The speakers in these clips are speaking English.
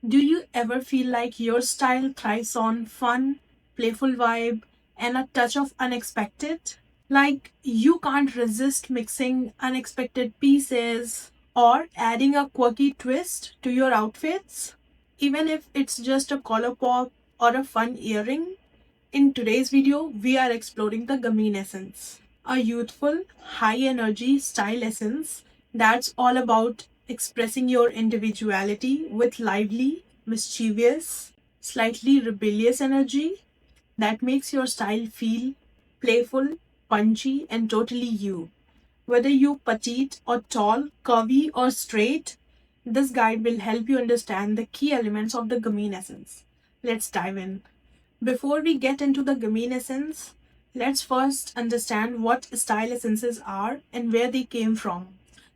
Do you ever feel like your style thrives on fun, playful vibe, and a touch of unexpected? Like you can't resist mixing unexpected pieces or adding a quirky twist to your outfits, even if it's just a color pop or a fun earring. In today's video, we are exploring the Gamine Essence, a youthful, high energy style essence that's all about expressing your individuality with lively, mischievous, slightly rebellious energy that makes your style feel playful, punchy, and totally you. Whether you petite or tall, curvy or straight, this guide will help you understand the key elements of the Gamine Essence. Let's dive in. Before we get into the Gamine Essence, let's first understand what style essences are and where they came from.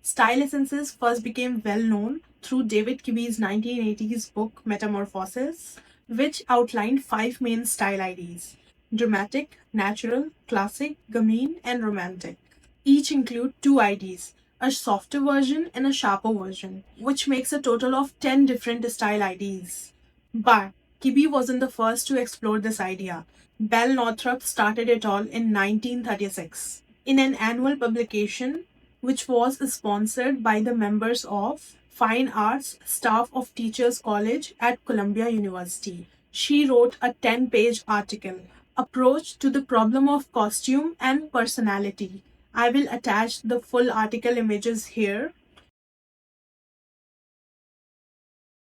Style essences first became well known through David Kibbe's 1980s book Metamorphosis, which outlined five main style IDs: Dramatic, Natural, Classic, Gamine, and Romantic. Each include two IDs, a softer version and a sharper version, which makes a total of 10 different style IDs. But Kibbe wasn't the first to explore this idea. Belle Northrup started it all in 1936 in an annual publication which was sponsored by the members of Fine Arts staff of Teachers College at Columbia University. She wrote a 10-page article, Approach to the Problem of Costume and Personality. I will attach the full article images here.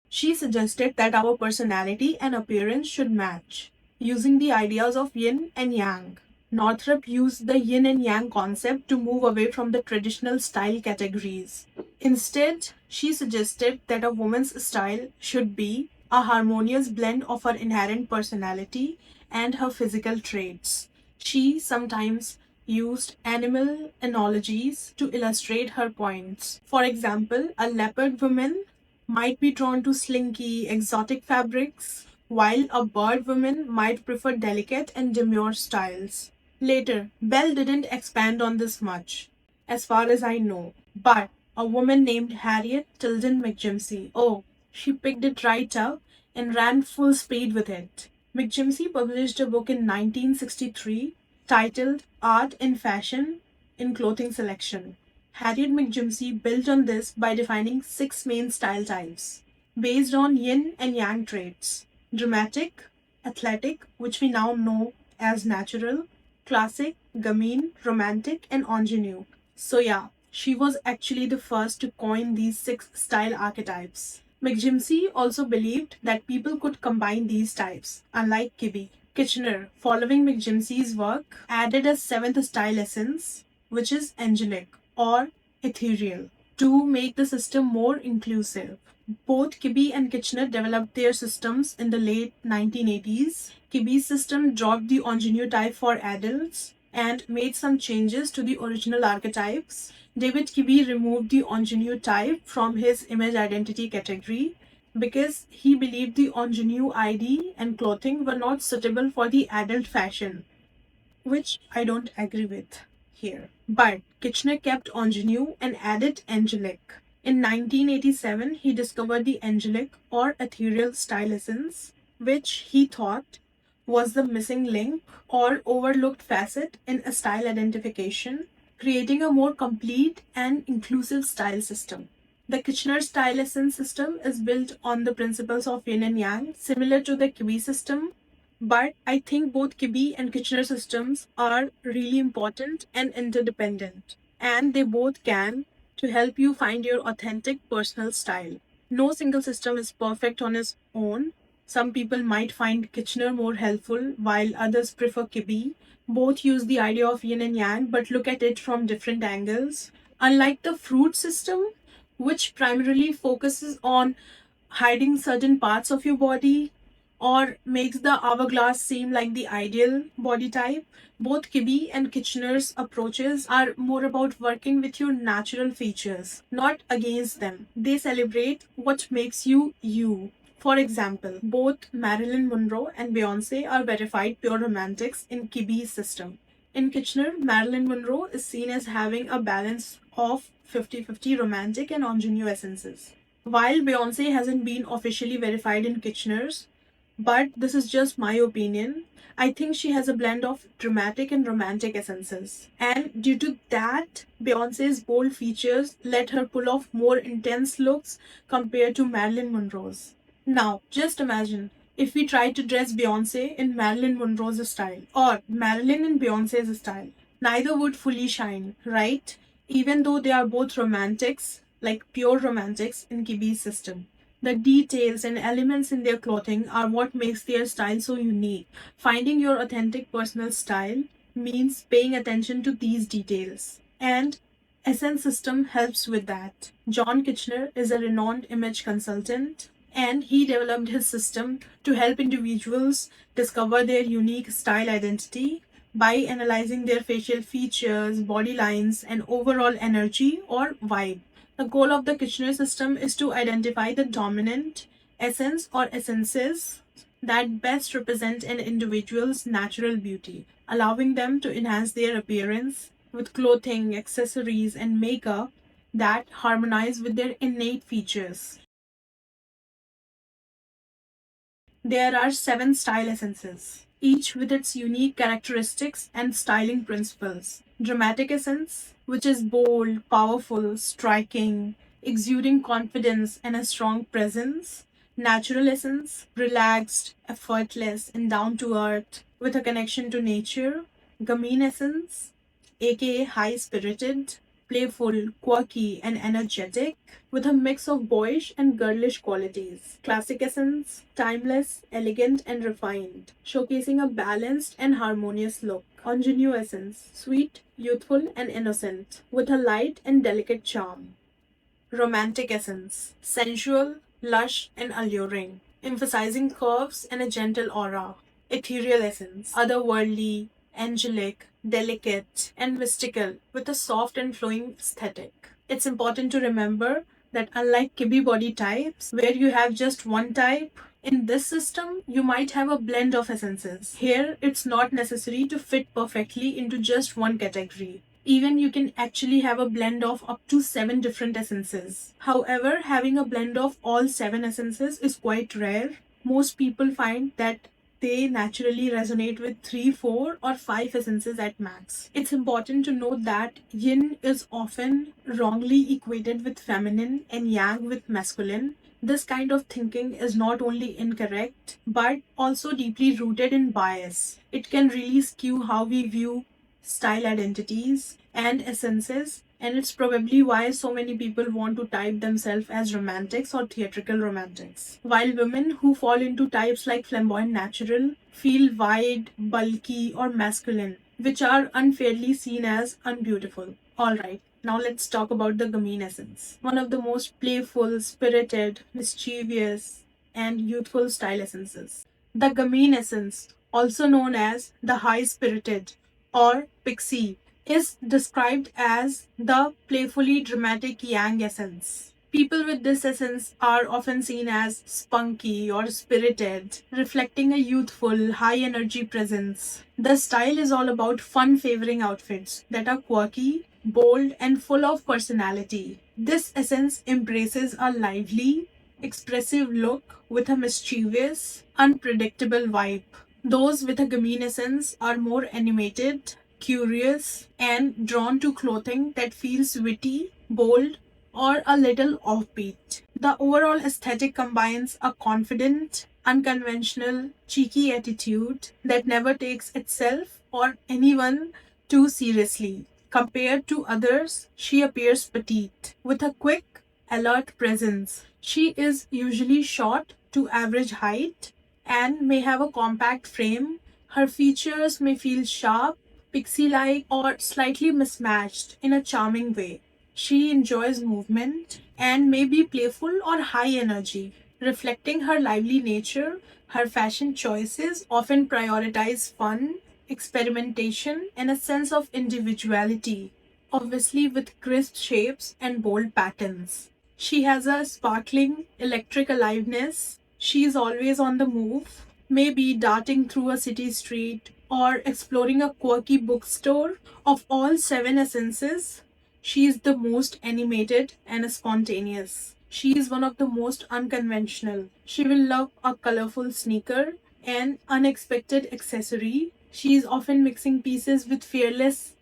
She suggested that our personality and appearance should match, using the ideas of yin and yang. Northrup used the yin and yang concept to move away from the traditional style categories. Instead, she suggested that a woman's style should be a harmonious blend of her inherent personality and her physical traits. She sometimes used animal analogies to illustrate her points. For example, a leopard woman might be drawn to slinky, exotic fabrics, while a bird woman might prefer delicate and demure styles. Later, Belle didn't expand on this much, as far as I know, but a woman named Harriet McJimsey, oh, she picked it right up and ran full speed with it. McJimsey published a book in 1963 titled Art and Fashion in Clothing Selection. Harriet McJimsey built on this by defining six main style types based on yin and yang traits: dramatic, athletic, which we now know as natural, classic, gamine, romantic, and ingenue. So, yeah, she was actually the first to coin these six style archetypes. McJimsey also believed that people could combine these types, unlike Kibbe. Kitchener, following McJimsey's work, added a seventh style essence, which is angelic or ethereal, to make the system more inclusive. Both Kibbe and Kitchener developed their systems in the late 1980s. Kibbe's system dropped the ingenue type for adults and made some changes to the original archetypes. David Kibbe removed the ingenue type from his image identity category because he believed the ingenue ID and clothing were not suitable for the adult fashion, which I don't agree with here. But Kitchener kept ingenue and added angelic. In 1987, he discovered the angelic or ethereal style essence, which he thought was the missing link or overlooked facet in a style identification, creating a more complete and inclusive style system. The Kitchener style essence system is built on the principles of yin and yang, similar to the Kibbe system, but I think both Kibbe and Kitchener systems are really important and interdependent, and they both can to help you find your authentic personal style. No single system is perfect on its own. Some people might find Kitchener more helpful while others prefer Kibbe. Both use the idea of yin and yang but look at it from different angles. Unlike the fruit system, which primarily focuses on hiding certain parts of your body or makes the hourglass seem like the ideal body type, both Kibbe and Kitchener's approaches are more about working with your natural features, not against them. They celebrate what makes you you. For example, both Marilyn Monroe and Beyoncé are verified pure romantics in Kibbe's system. In Kitchener, Marilyn Monroe is seen as having a balance of 50-50 romantic and ingenue essences. While Beyoncé hasn't been officially verified in Kitchener's, but this is just my opinion, I think she has a blend of dramatic and romantic essences. And due to that, Beyonce's bold features let her pull off more intense looks compared to Marilyn Monroe's. Now, just imagine if we tried to dress Beyonce in Marilyn Monroe's style or Marilyn in Beyonce's style. Neither would fully shine, right? Even though they are both romantics, like pure romantics in Kibbe's system. The details and elements in their clothing are what makes their style so unique. Finding your authentic personal style means paying attention to these details. And Essence System helps with that. John Kitchener is a renowned image consultant and he developed his system to help individuals discover their unique style identity by analyzing their facial features, body lines, and overall energy or vibe. The goal of the Kitchener system is to identify the dominant essence or essences that best represent an individual's natural beauty, allowing them to enhance their appearance with clothing, accessories, and makeup that harmonize with their innate features. There are 7 style essences, each with its unique characteristics and styling principles. Dramatic essence, which is bold, powerful, striking, exuding confidence and a strong presence. Natural essence, relaxed, effortless, and down to earth, with a connection to nature. Gamine essence, aka high spirited, playful, quirky, and energetic, with a mix of boyish and girlish qualities. Classic essence, timeless, elegant, and refined, showcasing a balanced and harmonious look. Ingenue essence, sweet, youthful, and innocent, with a light and delicate charm. Romantic essence, sensual, lush, and alluring, emphasizing curves and a gentle aura. Ethereal essence, otherworldly, angelic, delicate, and mystical, with a soft and flowing aesthetic. It's important to remember that unlike Kibbe body types, where you have just one type, in this system, you might have a blend of essences. Here, it's not necessary to fit perfectly into just one category. Even you can actually have a blend of up to 7 different essences. However, having a blend of all 7 essences is quite rare. Most people find that they naturally resonate with 3, 4, or 5 essences at max. It's important to note that yin is often wrongly equated with feminine and yang with masculine. This kind of thinking is not only incorrect but also deeply rooted in bias. It can really skew how we view style identities and essences, and it's probably why so many people want to type themselves as romantics or theatrical romantics. While women who fall into types like flamboyant natural feel wide, bulky, or masculine, which are unfairly seen as unbeautiful. Alright, now let's talk about the Gamine essence. One of the most playful, spirited, mischievous, and youthful style essences. The Gamine essence, also known as the high-spirited or pixie, is described as the playfully dramatic yang essence. People with this essence are often seen as spunky or spirited, reflecting a youthful, high energy presence. The style is all about fun favoring outfits that are quirky, bold, and full of personality. This essence embraces a lively, expressive look with a mischievous, unpredictable vibe. Those with a Gamine essence are more animated, curious, and drawn to clothing that feels witty, bold, or a little offbeat. The overall aesthetic combines a confident, unconventional, cheeky attitude that never takes itself or anyone too seriously. Compared to others, she appears petite, with a quick, alert presence. She is usually short to average height and may have a compact frame. Her features may feel sharp, pixie-like, or slightly mismatched in a charming way. She enjoys movement and may be playful or high energy. Reflecting her lively nature, her fashion choices often prioritize fun, experimentation, and a sense of individuality, obviously with crisp shapes and bold patterns. She has a sparkling, electric aliveness. She is always on the move, maybe darting through a city street or exploring a quirky bookstore. Of all 7 essences, she is the most animated and spontaneous. She is one of the most unconventional. She will love a colorful sneaker, an unexpected accessory. She is often mixing pieces with fearless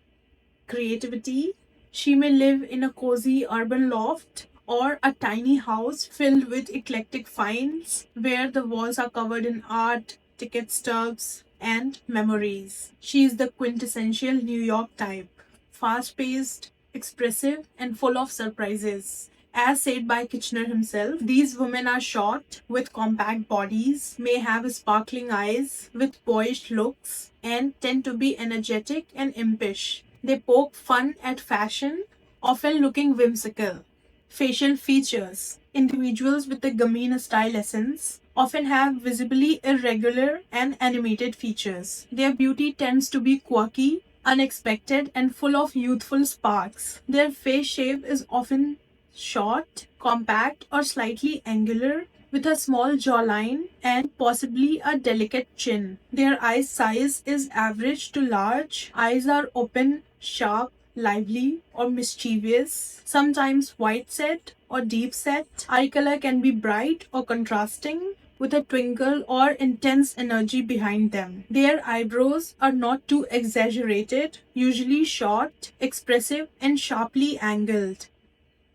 creativity. She may live in a cozy urban loft or a tiny house filled with eclectic finds where the walls are covered in art, ticket stubs, and memories. She is the quintessential New York type, fast paced, expressive, and full of surprises. As said by Kitchener himself, these women are short, with compact bodies, may have sparkling eyes, with boyish looks, and tend to be energetic and impish. They poke fun at fashion, often looking whimsical. Facial features. Individuals with the Gamine style essence often have visibly irregular and animated features. Their beauty tends to be quirky, unexpected, and full of youthful sparks. Their face shape is often short, compact, or slightly angular, with a small jawline and possibly a delicate chin. Their eye size is average to large. Eyes are open, sharp, lively, or mischievous, sometimes white set or deep set. Eye color can be bright or contrasting, with a twinkle or intense energy behind them. Their eyebrows are not too exaggerated, usually short, expressive, and sharply angled,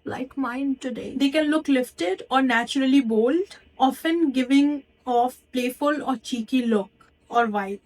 like mine today. They can look lifted or naturally bold, often giving off playful or cheeky look or vibe.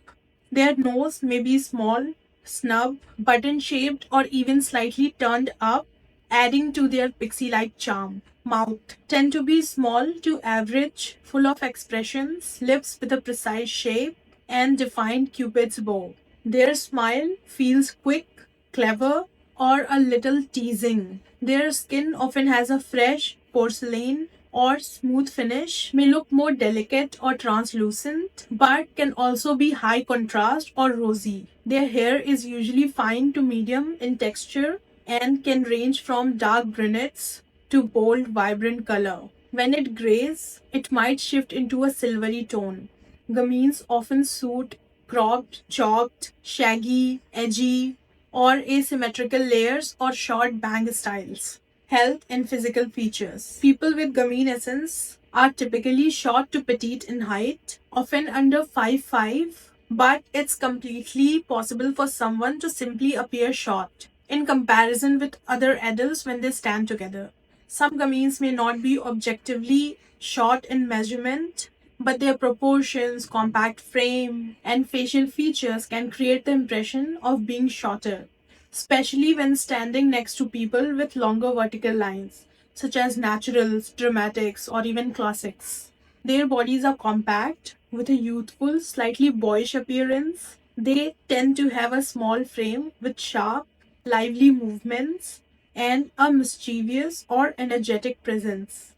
Their nose may be small, snub, button-shaped, or even slightly turned up, adding to their pixie-like charm. Mouth tend to be small to average, full of expressions, lips with a precise shape, and defined cupid's bow. Their smile feels quick, clever, or a little teasing. Their skin often has a fresh, porcelain, or smooth finish, may look more delicate or translucent, but can also be high contrast or rosy. Their hair is usually fine to medium in texture and can range from dark brunettes to bold, vibrant color. When it grays, it might shift into a silvery tone. Gamines often suit cropped, chalked, shaggy, edgy, or asymmetrical layers or short bang styles. Health and physical features. People with Gamine Essence are typically short to petite in height, often under 5'5", but it's completely possible for someone to simply appear short in comparison with other adults when they stand together. Some Gamines may not be objectively short in measurement, but their proportions, compact frame, and facial features can create the impression of being shorter, especially when standing next to people with longer vertical lines, such as naturals, dramatics, or even classics. Their bodies are compact, with a youthful, slightly boyish appearance. They tend to have a small frame with sharp, lively movements and a mischievous or energetic presence.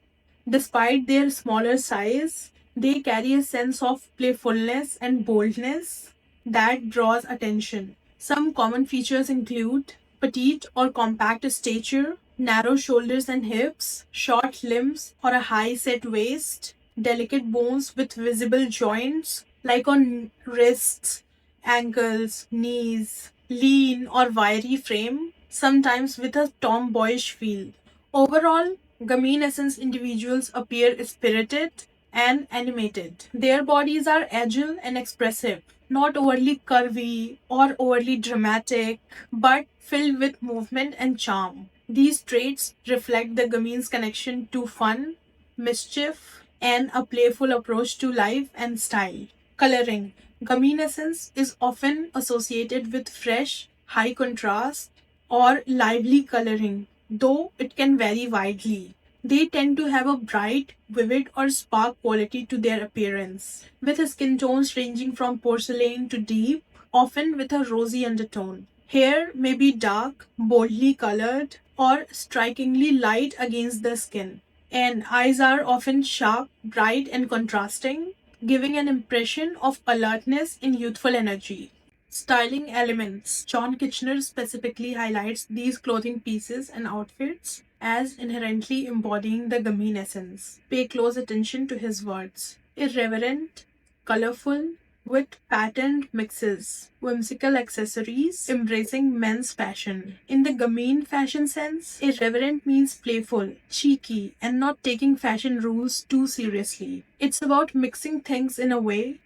Despite their smaller size, they carry a sense of playfulness and boldness that draws attention. Some common features include petite or compact stature, narrow shoulders and hips, short limbs or a high set waist, delicate bones with visible joints like on wrists, ankles, knees, lean or wiry frame, sometimes with a tomboyish feel. Overall, Gamine Essence individuals appear spirited and animated. Their bodies are agile and expressive, not overly curvy or overly dramatic, but filled with movement and charm. These traits reflect the Gamine's connection to fun, mischief, and a playful approach to life and style. Coloring. Gamine Essence is often associated with fresh, high contrast, or lively coloring, though it can vary widely. They tend to have a bright, vivid, or spark quality to their appearance, with skin tones ranging from porcelain to deep, often with a rosy undertone. Hair may be dark, boldly colored, or strikingly light against the skin. And eyes are often sharp, bright, and contrasting, giving an impression of alertness and youthful energy. Styling elements. John Kitchener specifically highlights these clothing pieces and outfits as inherently embodying the Gamine essence. Pay close attention to his words. Irreverent, colorful, with patterned mixes, whimsical accessories, embracing men's fashion. In the Gamine fashion sense, irreverent means playful, cheeky, and not taking fashion rules too seriously. It's about mixing things in a way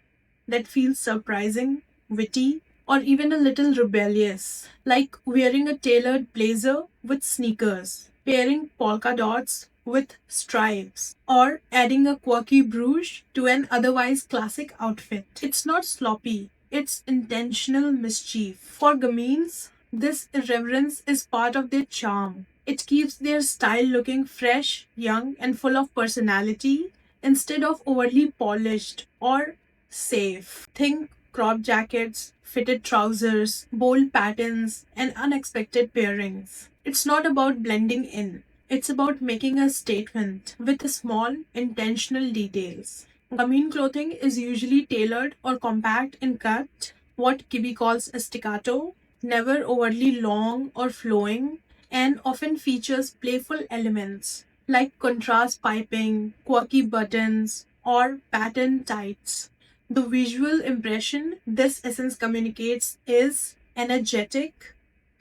that feels surprising, witty, or even a little rebellious, like wearing a tailored blazer with sneakers, pairing polka dots with stripes, or adding a quirky brooch to an otherwise classic outfit. It's not sloppy, it's intentional mischief. For Gamines, this irreverence is part of their charm. It keeps their style looking fresh, young, and full of personality instead of overly polished or safe. Think crop jackets, fitted trousers, bold patterns, and unexpected pairings. It's not about blending in. It's about making a statement with small, intentional details. Gamine clothing is usually tailored or compact in cut, what Kibbe calls a staccato, never overly long or flowing, and often features playful elements like contrast piping, quirky buttons, or pattern tights. The visual impression this essence communicates is energetic,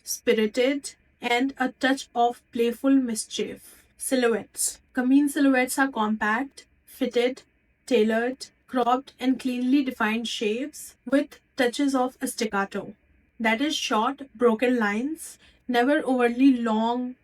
spirited, and a touch of playful mischief. Silhouettes. Gamine silhouettes are compact, fitted, tailored, cropped, and cleanly defined shapes with touches of a staccato. That is short, broken lines, never overly long,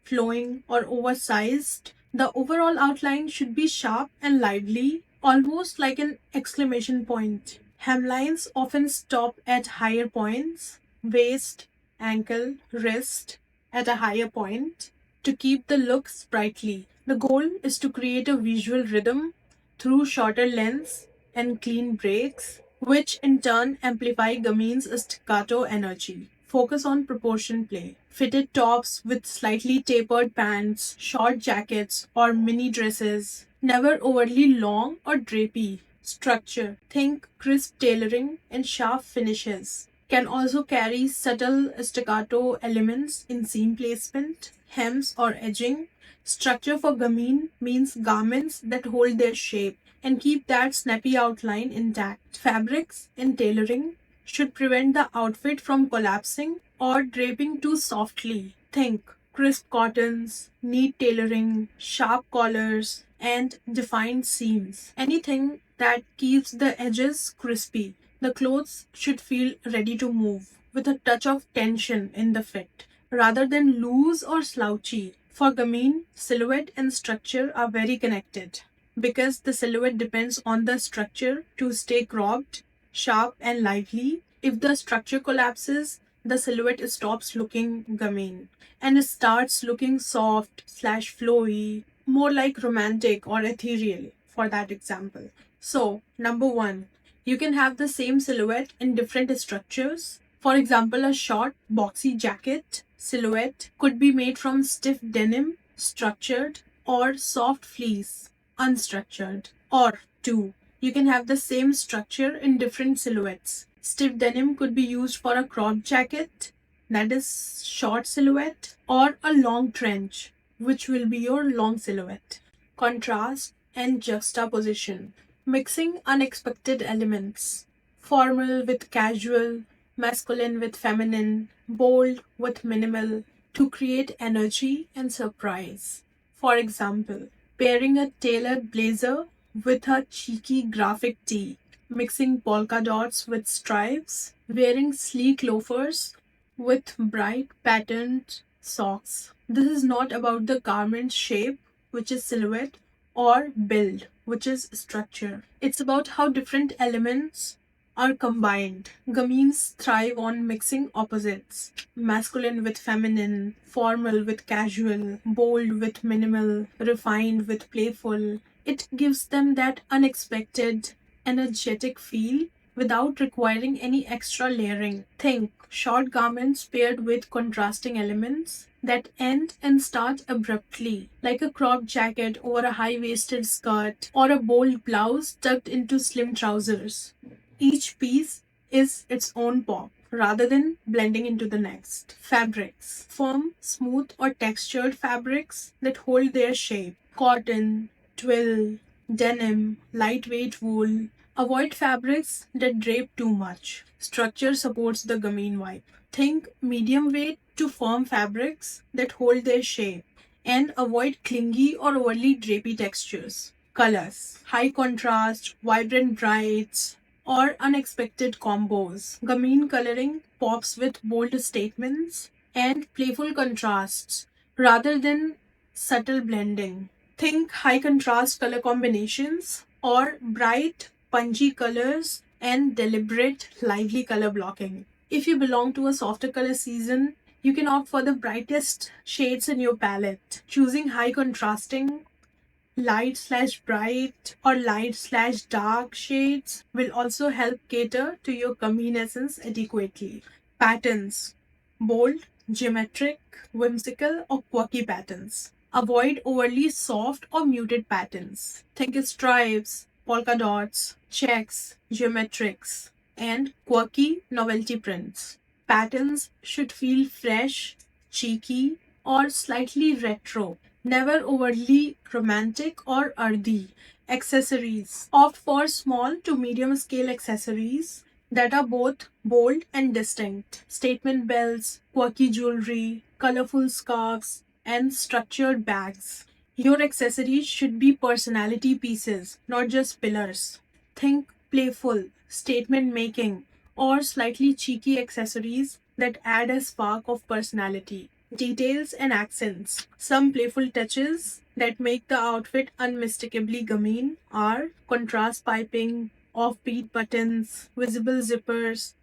flowing, or oversized. The overall outline should be sharp and lively, almost like an exclamation point. Hemlines often stop at higher points, waist, ankle, wrist at a higher point to keep the look sprightly. The goal is to create a visual rhythm through shorter lengths and clean breaks, which in turn amplify Gamine's staccato energy. Focus on proportion play. Fitted tops with slightly tapered pants, short jackets, or mini dresses. Never overly long or drapey. Structure. Think crisp tailoring and sharp finishes. Can also carry subtle staccato elements in seam placement, hems, or edging. Structure for Gamine means garments that hold their shape and keep that snappy outline intact. Fabrics in tailoring should prevent the outfit from collapsing or draping too softly. Think crisp cottons, neat tailoring, sharp collars, and defined seams. Anything that keeps the edges crispy. The clothes should feel ready to move with a touch of tension in the fit rather than loose or slouchy. For Gamine, silhouette and structure are very connected because the silhouette depends on the structure to stay cropped, sharp, and lively. If the structure collapses, the silhouette stops looking Gamine and it starts looking soft slash flowy, more like romantic or ethereal for that example. So, number one, you can have the same silhouette in different structures. For example, a short, boxy jacket silhouette could be made from stiff denim, structured, or soft fleece, unstructured. Or two, you can have the same structure in different silhouettes. Stiff denim could be used for a cropped jacket, that is short silhouette, or a long trench, which will be your long silhouette. Contrast and juxtaposition. Mixing unexpected elements. Formal with casual, masculine with feminine, bold with minimal, to create energy and surprise. For example, pairing a tailored blazer with a cheeky graphic tee, mixing polka dots with stripes, wearing sleek loafers with bright patterned socks. This is not about the garment's shape, which is silhouette, or build, which is structure. It's about how different elements are combined. Gamines thrive on mixing opposites, masculine with feminine, formal with casual, bold with minimal, refined with playful. It gives them that unexpected, energetic feel without requiring any extra layering. Think short garments paired with contrasting elements that end and start abruptly, like a cropped jacket over a high waisted skirt or a bold blouse tucked into slim trousers. Each piece is its own pop rather than blending into the next. Fabrics. Firm, smooth, or textured fabrics that hold their shape. Cotton, twill, denim, lightweight wool. Avoid fabrics that drape too much. Structure supports the Gamine vibe. Think medium weight to firm fabrics that hold their shape, and avoid clingy or overly drapey textures. Colors: high contrast, vibrant brights, or unexpected combos. Gamine coloring pops with bold statements and playful contrasts rather than subtle blending. Think high contrast color combinations or bright, punchy colors and deliberate, lively color blocking. If you belong to a softer color season, you can opt for the brightest shades in your palette. Choosing high contrasting light/bright or light/dark shades will also help cater to your Gamine essence adequately. Patterns: bold, geometric, whimsical, or quirky patterns. Avoid overly soft or muted patterns. Think stripes, polka dots, checks, geometrics, and quirky novelty prints. Patterns should feel fresh, cheeky, or slightly retro, never overly romantic or earthy. Accessories: opt for small to medium scale accessories that are both bold and distinct. Statement bells, quirky jewelry, colorful scarves, and structured bags. Your accessories should be personality pieces, not just pillars. Think playful, statement making, or slightly cheeky accessories that add a spark of personality. Details and accents. Some playful touches that make the outfit unmistakably Gamine are contrast piping, offbeat buttons, visible zippers,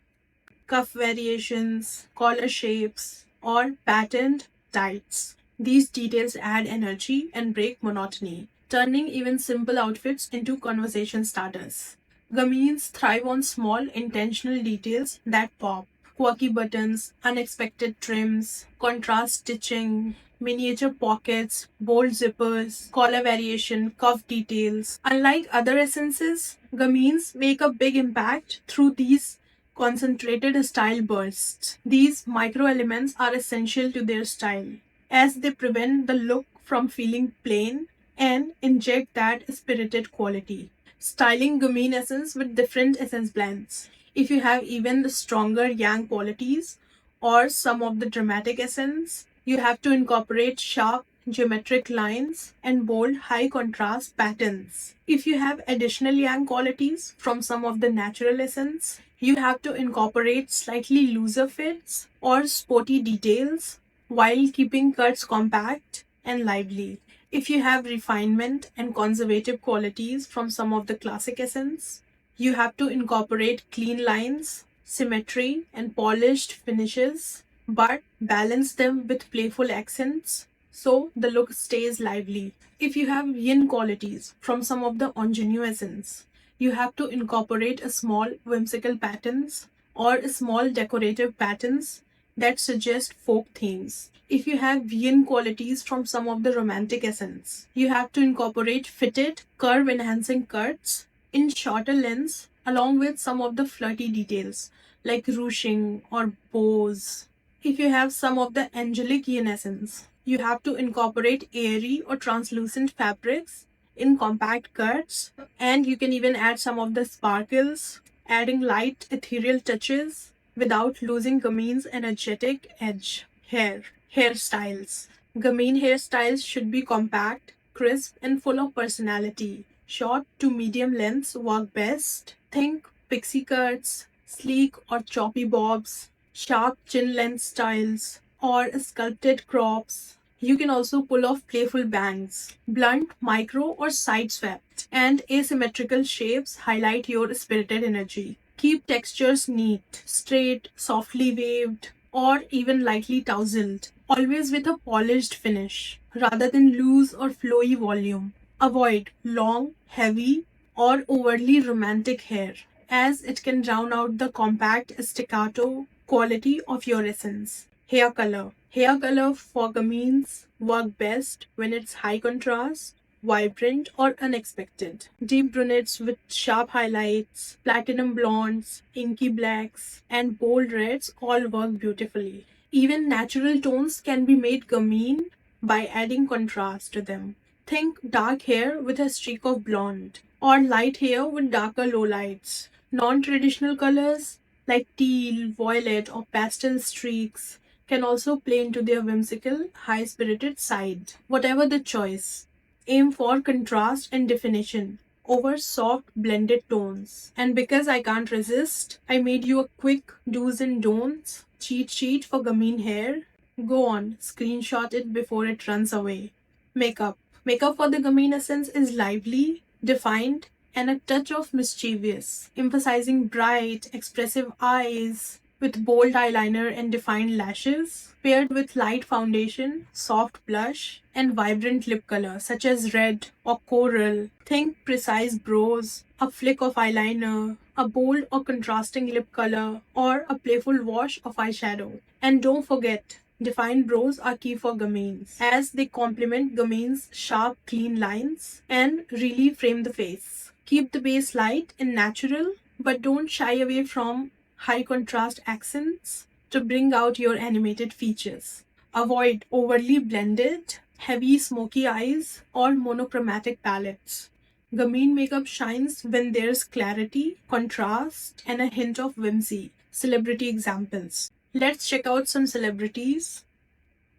cuff variations, collar shapes, or patterned tights. These details add energy and break monotony, turning even simple outfits into conversation starters. Gamines thrive on small, intentional details that pop. Quirky buttons, unexpected trims, contrast stitching, miniature pockets, bold zippers, collar variation, cuff details. Unlike other essences, Gamines make a big impact through these concentrated style bursts. These micro elements are essential to their style, as they prevent the look from feeling plain and inject that spirited quality. Styling Gamine essence with different essence blends. If you have even the stronger yang qualities or some of the dramatic essence, you have to incorporate sharp geometric lines and bold high contrast patterns. If you have additional yang qualities from some of the natural essence, you have to incorporate slightly looser fits or sporty details while keeping cuts compact and lively. If you have refinement and conservative qualities from some of the classic essence, you have to incorporate clean lines, symmetry, and polished finishes, but balance them with playful accents so the look stays lively. If you have yin qualities from some of the ingenue essence, you have to incorporate a small whimsical patterns or small decorative patterns that suggest folk themes. If you have yin qualities from some of the romantic essence, you have to incorporate fitted, curve enhancing cuts in shorter lengths along with some of the flirty details like ruching or bows. If you have some of the angelic yin essence, you have to incorporate airy or translucent fabrics in compact cuts, and you can even add some of the sparkles, adding light ethereal touches without losing Gamine's energetic edge. Hairstyles. Gamine hairstyles should be compact, crisp, and full of personality. Short to medium lengths work best. Think pixie cuts, sleek or choppy bobs, sharp chin length styles, or sculpted crops. You can also pull off playful bangs. Blunt, micro, or side swept, and asymmetrical shapes highlight your spirited energy. Keep textures neat, straight, softly waved, or even lightly tousled, always with a polished finish, rather than loose or flowy volume. Avoid long, heavy, or overly romantic hair, as it can drown out the compact staccato quality of your essence. Hair color. Hair color for Gamines work best when it's high contrast, vibrant, or unexpected. Deep brunettes with sharp highlights, platinum blondes, inky blacks, and bold reds all work beautifully. Even natural tones can be made Gamine by adding contrast to them. Think dark hair with a streak of blonde, or light hair with darker lowlights. Non-traditional colors like teal, violet, or pastel streaks can also play into their whimsical, high-spirited side. Whatever the choice, aim for contrast and definition over soft blended tones. And because I can't resist, I made you a quick do's and don'ts cheat sheet for Gamine hair. Go on, screenshot it before it runs away. Makeup. Makeup for the Gamine Essence is lively, defined, and a touch of mischievous, emphasizing bright, expressive eyes with bold eyeliner and defined lashes, paired with light foundation, soft blush, and vibrant lip color such as red or coral. Think precise brows, a flick of eyeliner, a bold or contrasting lip color, or a playful wash of eyeshadow. And don't forget, defined brows are key for Gamines, as they complement Gamine's sharp, clean lines and really frame the face. Keep the base light and natural, but don't shy away from high contrast accents to bring out your animated features. Avoid overly blended, heavy smoky eyes or monochromatic palettes. Gamine makeup shines when there's clarity, contrast, and a hint of whimsy. Celebrity examples. Let's check out some celebrities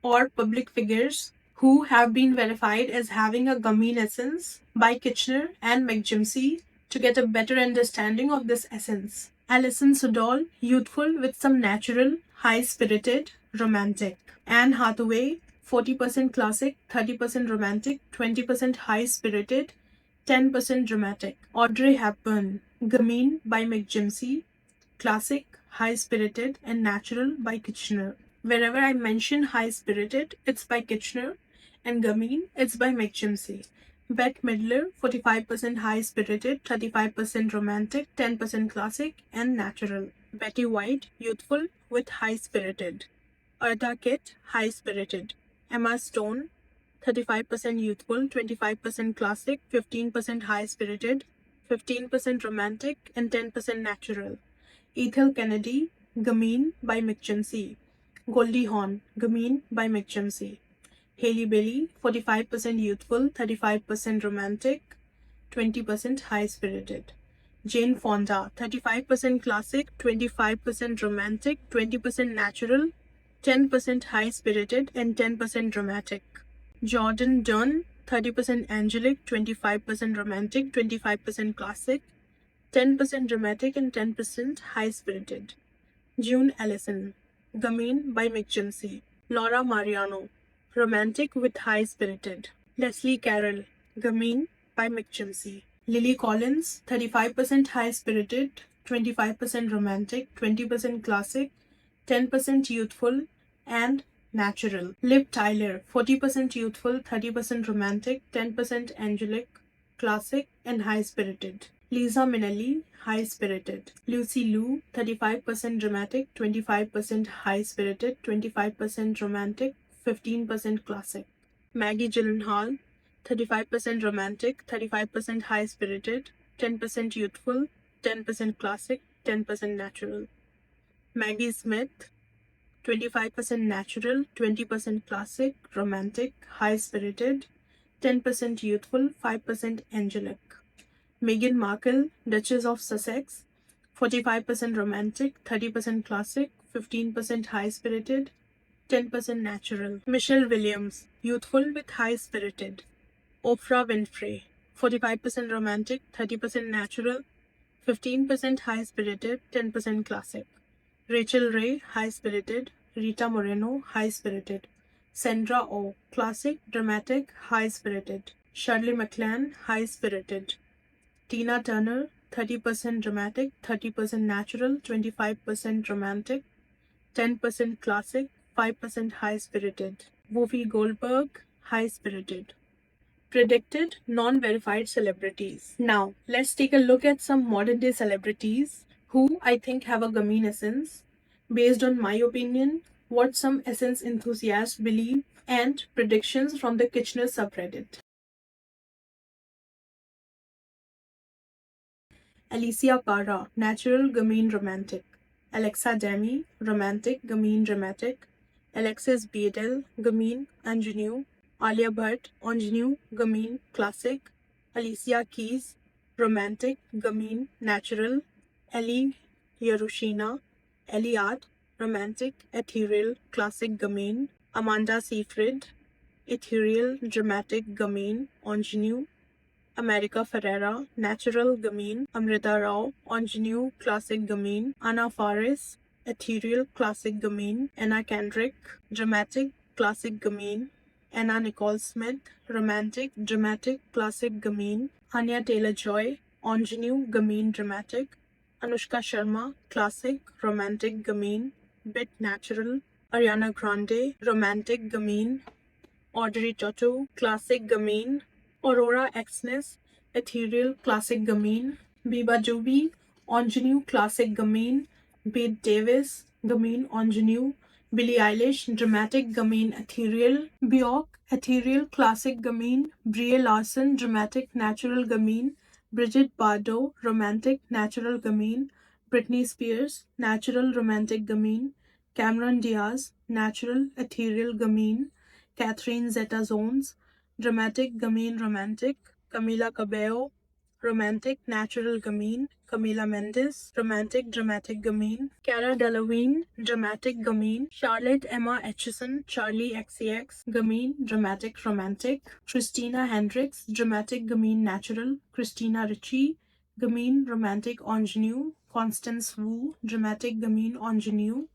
or public figures who have been verified as having a Gamine essence by Kitchener and McJimsey to get a better understanding of this essence. Alison Sudol, youthful with some natural, high-spirited, romantic. Anne Hathaway, 40% classic, 30% romantic, 20% high-spirited, 10% dramatic. Audrey Hepburn, Gamine by McJimsey, classic, high-spirited, and natural by Kitchener. Wherever I mention high-spirited, it's by Kitchener, and Gamine, it's by McJimsey. Bette Midler, 45% high-spirited, 35% romantic, 10% classic, and natural. Betty White, youthful with high-spirited. Eartha Kitt, high-spirited. Emma Stone, 35% youthful, 25% classic, 15% high-spirited, 15% romantic, and 10% natural. Ethel Kennedy, Gamine by McJimsey. Goldie Hawn, Gamine by McJimsey. Hailey Bailey, 45% youthful, 35% romantic, 20% high-spirited. Jane Fonda, 35% classic, 25% romantic, 20% natural, 10% high-spirited, and 10% dramatic. Jordan Dunn, 30% angelic, 25% romantic, 25% classic, 10% dramatic, and 10% high-spirited. June Ellison, Gamine by McJimsey. Laura Mariano, romantic with high-spirited. Leslie Carroll, Gamine by McJimsey. Lily Collins, 35% high-spirited, 25% romantic, 20% classic, 10% youthful, and natural. Liv Tyler, 40% youthful, 30% romantic, 10% angelic, classic, and high-spirited. Lisa Minnelli, high-spirited. Lucy Liu, 35% dramatic, 25% high-spirited, 25% romantic, 15% classic. Maggie Gyllenhaal, 35% romantic, 35% high-spirited, 10% youthful, 10% classic, 10% natural. Maggie Smith, 25% natural, 20% classic, romantic, high-spirited, 10% youthful, 5% angelic. Meghan Markle, Duchess of Sussex, 45% romantic, 30% classic, 15% high-spirited, 10% natural. Michelle Williams, youthful with high-spirited. Oprah Winfrey, 45% romantic, 30% natural, 15% high-spirited, 10% classic. Rachel Ray, high-spirited. Rita Moreno, high-spirited. Sandra Oh, classic, dramatic, high-spirited. Shirley MacLaine, high-spirited. Tina Turner, 30% dramatic, 30% natural, 25% romantic, 10% classic, 5% high-spirited. Whoopi Goldberg, high-spirited. Predicted non-verified celebrities. Now, let's take a look at some modern-day celebrities who I think have a Gamine essence, based on my opinion, what some essence enthusiasts believe, and predictions from the Kitchener subreddit. Alicia Cara, natural Gamine romantic. Alexa Demi, romantic Gamine dramatic. Alexis Bledel, Gamine Ingenue. Alia Bhatt, Ingenue, Gamine Classic, Alicia Keys, Romantic, Gamine Natural, Ellie Yerushina, Eliade, Romantic, Ethereal, Classic Gamine, Amanda Seyfried, Ethereal, Dramatic Gamine, Ingenue, America Ferrera, Natural Gamine, Amrita Rao, Ingenue, Classic Gamine, Anna Faris, Ethereal, Classic Gamine, Anna Kendrick, Dramatic, Classic Gamine, Anna Nicole Smith, Romantic, Dramatic, Classic Gamine, Anya Taylor-Joy, Ingenue, Gamine Dramatic, Anushka Sharma, Classic, Romantic Gamine, Bit Natural, Ariana Grande, Romantic Gamine, Audrey Tautou, Classic Gamine, Aurora Exness, Ethereal, Classic Gamine, Biba Juby, Ingenue, Classic Gamine, Bette Davis, Gamine Ingenue, Billie Eilish, Dramatic Gamine Ethereal, Bjork, Ethereal, Classic Gamine, Brie Larson, Dramatic Natural Gamine, Brigitte Bardot, Romantic Natural Gamine, Britney Spears, Natural Romantic Gamine, Cameron Diaz, Natural Ethereal Gamine, Catherine Zeta-Jones, Dramatic Gamine Romantic, Camila Cabello, Romantic Natural Gamine, Camila Mendes, Romantic Dramatic Gamine, Cara Delevingne, Dramatic Gamine, Charlotte Emma Etchison, Charlie XCX, Gamine Dramatic Romantic, Christina Hendricks, Dramatic Gamine Natural, Christina Ricci, Gamine Romantic Ingenue, Constance Wu, Dramatic Gamine Ingenue,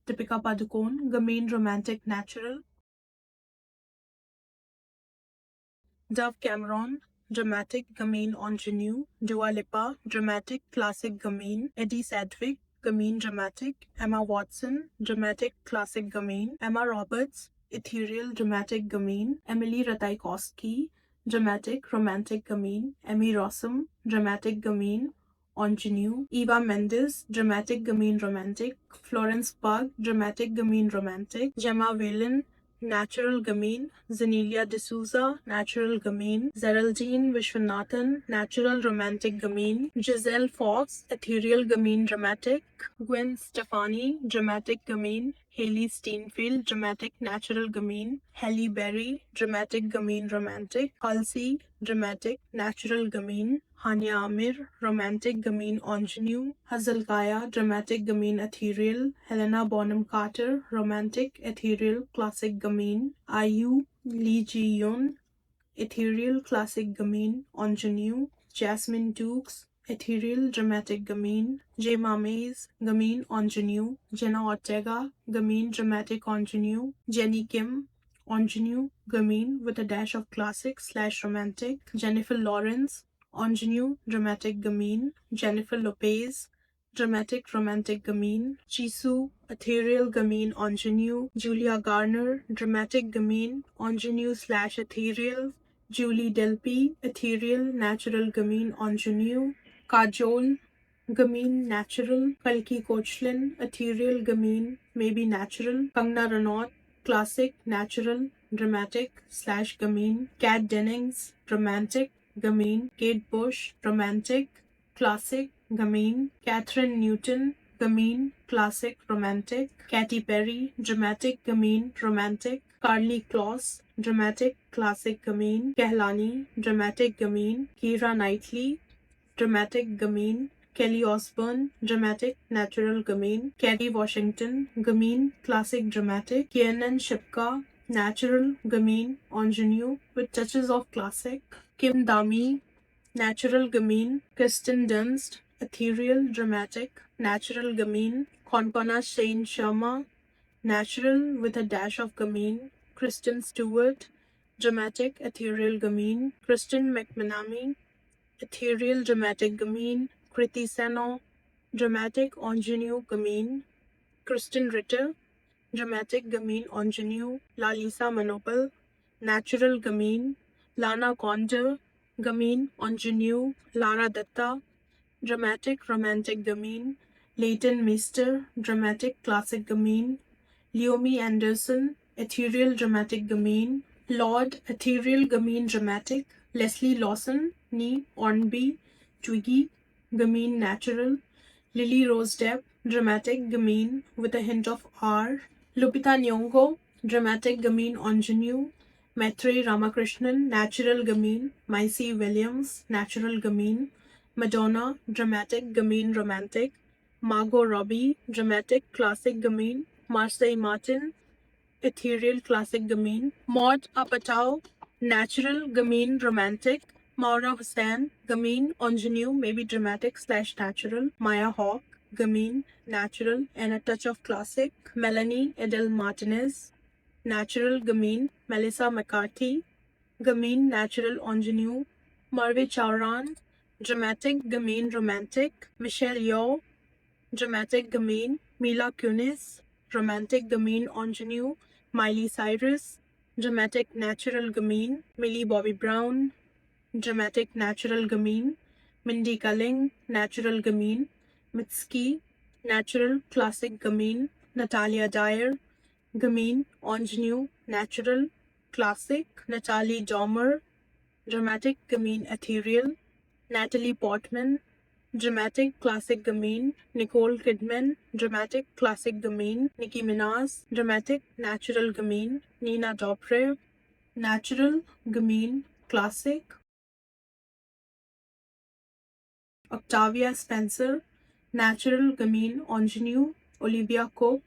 Deepika Padukone, Gamine Romantic Natural, Dove Cameron, Dramatic Gamine Ingenue, Dua Lipa, Dramatic Classic Gamine, Eddie Sedgwick, Gamine Dramatic, Emma Watson, Dramatic Classic Gamine, Emma Roberts, Ethereal Dramatic Gamine, Emily Ratajkowski, Dramatic Romantic Gamine, Emmy Rossum, Dramatic Gamine Ingenue, Eva Mendes, Dramatic Gamine Romantic, Florence Pugh, Dramatic Gamine Romantic, Gemma Whelan, Natural Gamine, Zenelia D'Souza, Natural Gamine, Geraldine Vishwanathan, Natural Romantic Gamine, Giselle Fox, Ethereal Gamine Dramatic, Gwen Stefani, Dramatic Gamine, Haley Steinfeld, Dramatic Natural Gamine, Halle Berry, Dramatic Gamine Romantic, Halsey, Dramatic Natural Gamine, Hania Amir, Romantic Gamine Ingenue, Hazel Kaya, Dramatic Gamine Ethereal, Helena Bonham Carter, Romantic Ethereal Classic Gamine, IU, Lee Ji-yoon, Ethereal Classic Gamine Ingenue, Jasmine Dukes, Ethereal Dramatic Gamine, J. Mames, Gamine Ingenue, Jenna Ortega, Gamine Dramatic Ingenue, Jenny Kim, Ingenue, Gamine with a dash of classic / romantic, Jennifer Lawrence, Ingenue, Dramatic Gamine, Jennifer Lopez, Dramatic Romantic Gamine, Jisoo, Ethereal Gamine Ingenue, Julia Garner, Dramatic Gamine Ingenue / Ethereal, Julie Delpy, Ethereal Natural Gamine Ingenue, Kajol, Gamine Natural, Kalki Kochlin, Ethereal Gamine, Maybe Natural, Kangna Ranaut, Classic Natural, Dramatic / Gamine, Kat Dennings, Romantic, Gamine, Kate Bush, Romantic, Classic, Gamine, Catherine Newton, Gamine, Classic, Romantic, Katy Perry, Dramatic, Gamine, Romantic, Carly Kloss, Dramatic, Classic, Gamine, Kehlani, Dramatic, Gamine, Keira Knightley, Dramatic, Gamine, Kelly Osbourne, Dramatic, Natural Gamine, Kerry Washington, Gamine, Classic Dramatic, Kiernan Shipka, Natural Gamine Ingenue with touches of Classic, Kim Dami, Natural Gamine, Kristen Dunst, Ethereal Dramatic, Natural Gamine, Konkona Shane Sharma, Natural with a dash of Gamine, Kristen Stewart, Dramatic Ethereal Gamine, Kristen McManamy, Ethereal Dramatic Gamine, Kriti Seno, Dramatic Ingenue Gamine, Kristen Ritter, Dramatic Gamine Ingenue, Lalisa Manopal, Natural Gamine, Lana Condor, Gamine Ingenue, Lara Datta, Dramatic Romantic Gamine, Leighton Meester, Dramatic Classic Gamine, Leomi Anderson, Ethereal Dramatic Gamine, Lord Ethereal Gamine Dramatic, Leslie Lawson, Nee Ornby, Twiggy, Gamine Natural, Lily Rose Depp, Dramatic Gamine with a hint of R, Lupita Nyong'o, Dramatic Gamine Ingenue, Maitrey Ramakrishnan, Natural Gamine. Maisie Williams, Natural Gamine. Madonna, Dramatic Gamine Romantic. Margot Robbie, Dramatic Classic Gamine. Marseille Martin, Ethereal Classic Gamine. Maud Apatow, Natural Gamine Romantic. Maura Hussain, Gamine Ingenue, maybe dramatic / natural. Maya Hawke, Gamine Natural and a touch of classic. Melanie Edel Martinez, Natural Gamine. Melissa McCarthy, Gamine Natural Ingenue. Marve Chauran, Dramatic Gamine Romantic. Michelle Yeoh, Dramatic Gamine. Mila Kunis, Romantic Gamine Ingenue. Miley Cyrus, Dramatic Natural Gamine. Millie Bobby Brown, Dramatic Natural Gamine. Mindy Kaling, Natural Gamine. Mitski, Natural Classic Gamine. Natalia Dyer, Gamine Ingenue Natural Classic. Natalie Dormer, Dramatic Gamine Ethereal. Natalie Portman, Dramatic Classic Gamine. Nicole Kidman, Dramatic Classic Gamine. Nicki Minaj, Dramatic Natural Gamine. Nina Dobrev, Natural Gamine Classic. Octavia Spencer, Natural Gamine Ingenue. Olivia Cook,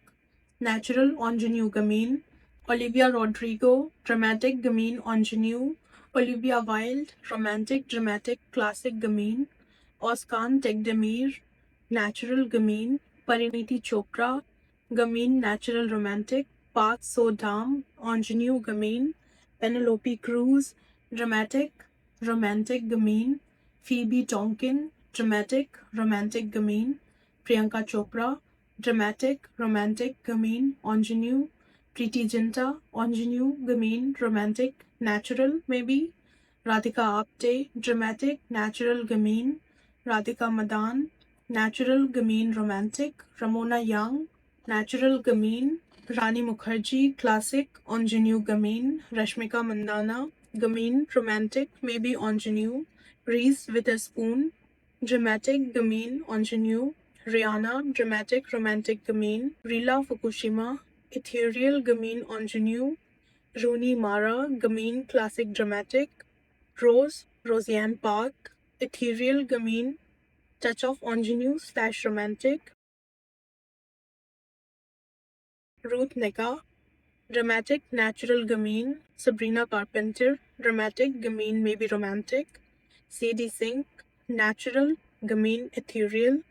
Natural Ingenue Gamine. Olivia Rodrigo, Dramatic Gamine Ingenue. Olivia Wilde, Romantic Dramatic Classic Gamine. Oskan Tegdemir, Natural Gamine. Pariniti Chopra, Gamine Natural Romantic. Park So-dam, Ingenue Gamine. Penelope Cruz, Dramatic Romantic Gamine. Phoebe Tonkin, Dramatic Romantic Gamine. Priyanka Chopra, Dramatic Romantic Gamine Ingenue. Preeti Zinta, Ingenue Gamine Romantic Natural maybe. Radhika Apte, Dramatic Natural Gamine. Radhika Madan, Natural Gamine Romantic. Ramona Young, Natural Gamine. Rani Mukherjee, Classic Ingenue Gamine. Rashmika Mandana, Gamine Romantic maybe Ingenue. Reese Witherspoon, Dramatic Gamine Ingenue. Rihanna, Dramatic Romantic Gamine. Rila Fukushima, Ethereal Gamine Ingenue. Rooney Mara, Gamine Classic Dramatic. Rose, Roseanne Park, Ethereal Gamine, Touch of Ingenue / Romantic. Ruth Neka, Dramatic Natural Gamine. Sabrina Carpenter, Dramatic Gamine maybe Romantic. Sadie Sink, Natural Gamine Ethereal.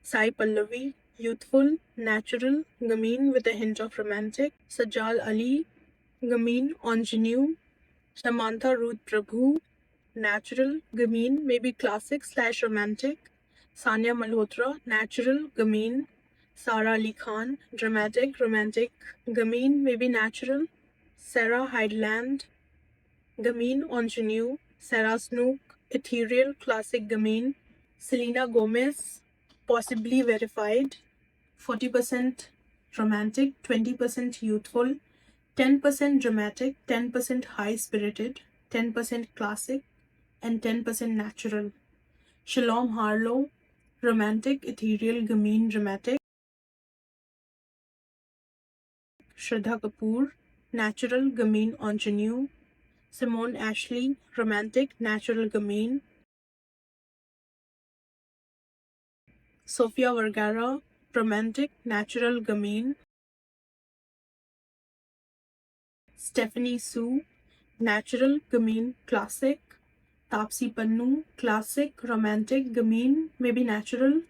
Sai Pallavi, Youthful, Natural Gamine with a hint of Romantic. Sajal Ali, Gamine Ingenue. Samantha Ruth Prabhu, Natural Gamine maybe Classic / Romantic. Sanya Malhotra, Natural Gamine. Sara Ali Khan, Dramatic Romantic Gamine maybe Natural. Sarah Hydeland, Gamine Ingenue. Sarah Snook, Ethereal Classic Gamine. Selena Gomez, possibly verified. 40% romantic, 20% youthful, 10% dramatic, 10% high-spirited, 10% classic, and 10% natural. Shalom Harlow, Romantic Ethereal Gamine Dramatic. Shraddha Kapoor, Natural Gamine Ingenue. Simone Ashley, Romantic Natural Gamine. Sofia Vergara, Romantic Natural Gamine. Stephanie Sue, Natural Gamine Classic. Tapsi Pannu, Classic Romantic Gamine maybe Natural.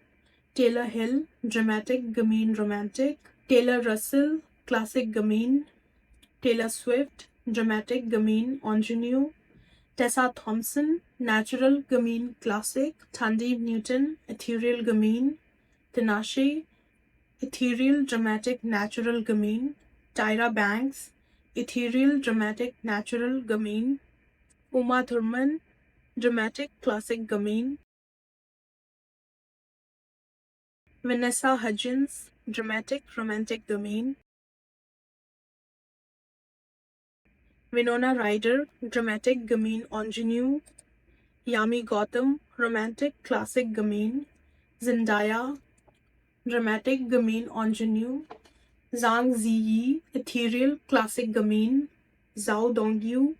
Taylor Hill, Dramatic Gamine Romantic. Taylor Russell, Classic Gamine. Taylor Swift, Dramatic Gamine Ingenue. Tessa Thompson, Natural Gamine Classic. Tandeep Newton, Ethereal Gamine. Tinashe, Ethereal Dramatic Natural Gamine. Tyra Banks, Ethereal Dramatic Natural Gamine. Uma Thurman, Dramatic Classic Gamine. Vanessa Hudgens, Dramatic Romantic Gamine. Winona Ryder, Dramatic Gamine Ingenue. Yami Gautam, Romantic Classic Gamine. Zendaya, Dramatic Gamine Ingenue. Zhang Ziyi, Ethereal Classic Gamine. Zhao Dongyu,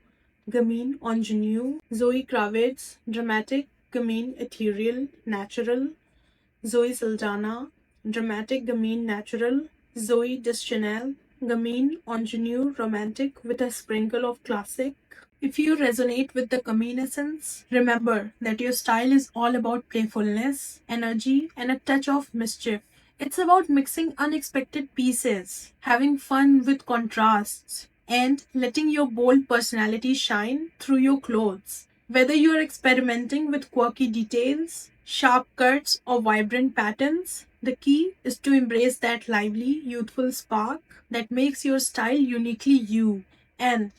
Gamine Ingenue, Zoe Kravitz, Dramatic, Gamine Ethereal, Natural, Zoe Saldana, Dramatic, Gamine Natural, Zoe Deschanel, Gamine Ingenue Romantic with a sprinkle of Classic. If you resonate with the Gamine Essence, remember that your style is all about playfulness, energy, and a touch of mischief. It's about mixing unexpected pieces, having fun with contrasts, and letting your bold personality shine through your clothes. Whether you're experimenting with quirky details, sharp cuts, or vibrant patterns, the key is to embrace that lively, youthful spark that makes your style uniquely you. And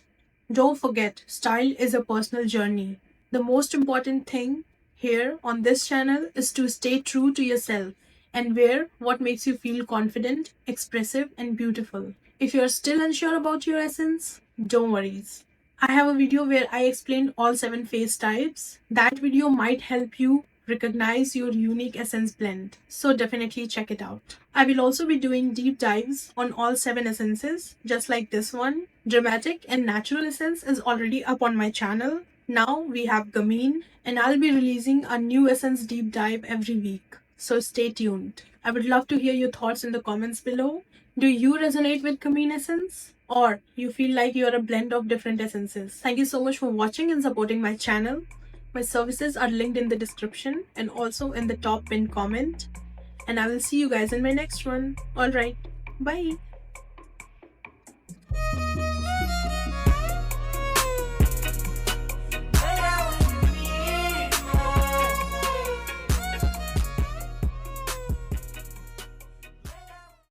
don't forget, style is a personal journey. The most important thing here on this channel is to stay true to yourself and wear what makes you feel confident, expressive, and beautiful. If you're still unsure about your essence, don't worry. I have a video where I explain all 7 face types. That video might help you recognize your unique essence blend. So definitely check it out. I will also be doing deep dives on all 7 essences, just like this one. Dramatic and Natural Essence is already up on my channel. Now we have Gamine, and I'll be releasing a new essence deep dive every week. So stay tuned. I would love to hear your thoughts in the comments below. Do you resonate with Gamine Essence? Or you feel like you're a blend of different essences? Thank you so much for watching and supporting my channel. My services are linked in the description and also in the top pinned comment. And I will see you guys in my next one. Alright, bye.